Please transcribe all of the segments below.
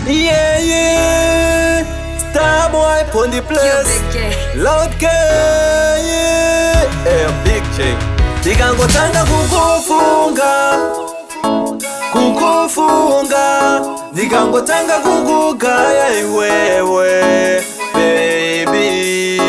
Yeah, yeah. Starboy on the place. Loud K, yeah. Hey, Big J. Ndikangotanga kukufunga, ndikangotanga kukugaya iwewe baby.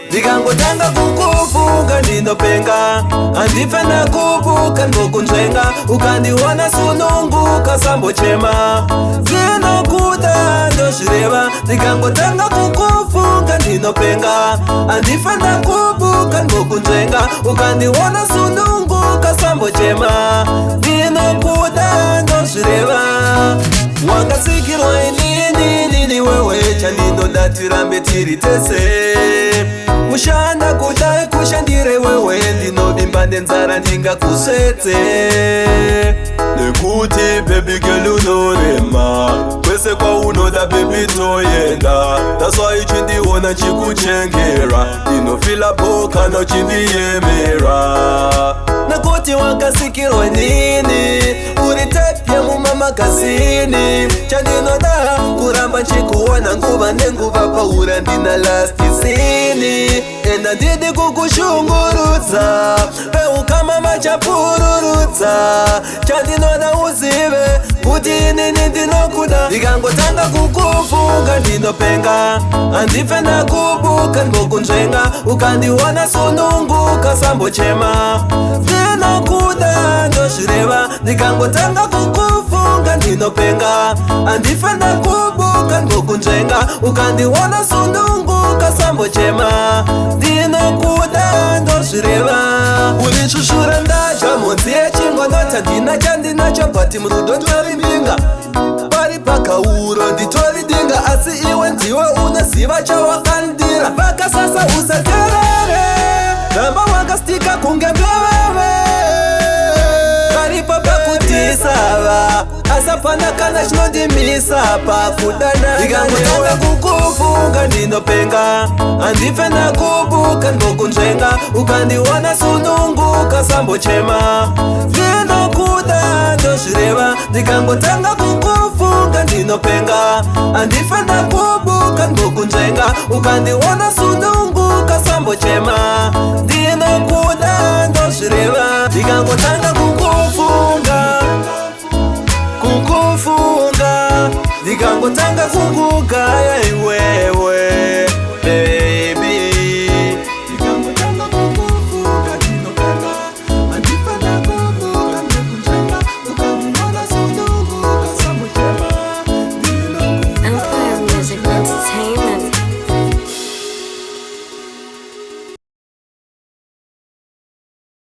Ndikangotanga kukufunga ndinopenga, andife nakubuka ndokunzvenga, ukandiwana sununguka sambochema, ndinokuda ndozvireva. Ndikangotanga kukufunga ndinopenga, andife nakubuka ndokunzvenga, ukandiwana sununguka sambochema, ndinokuda ndozvireva. Wangasikirwa inini wewe, chandinoda tirambe tiri tese. Kushanda kudai kushandire wewe, ndinovimba nenzara ndingakusvetse. Nekuti baby girl unorema, kwese kwaunoda baby toyenda. That's why uchindiona chikuchengera, ndinofila boka na uchindiyemera. Nekuti wakasikirwa nini, uri type ya mumamagazini. Chandinoda kuramba nchikuona nguva nenguva, paura ndina last scene. Enda ndidi kukushungurudza, peukama machapururudza. Chandinoda uzive kuti inini ndinokuda. Ndikangotanga kukufunga ndinopenga, andife nakubuka ndokunzvenga, ukandiwana sununguka sambochema, ndinokuda ndozvireva. Ndikangotanga kukufunga ndinopenga, andife nakubuka ndokunzvenga, ukandiwana sununguka sambochema, ndinokuda ndozvireva. Urishushura ndacha monzi yechingwa ndota ndina chandinacho, bati murudo ndorimbinga, pari pakauro nditori dinga, asi iwe ndiwe unoziva chawakandira. Paka sasa usaterere, ramba wakastika kunge mbeveve, paripo pakutisava, asapana kana chinondimisa pakudana. Ndikangotanga kukufunga ndinopenga, andife nakubuka ndokunzvenga, ukandiwana sununguka sambochema, ndinokuda ndozvireva. Ndikangotanga kukufunga ndinopenga, andife nakubuka ndokunzvenga, ukandiwana sununguka sambochema, ndinokuda ndozvireva. Ndikangotanga kukufunga, ndikangotanga kukugaya iwewe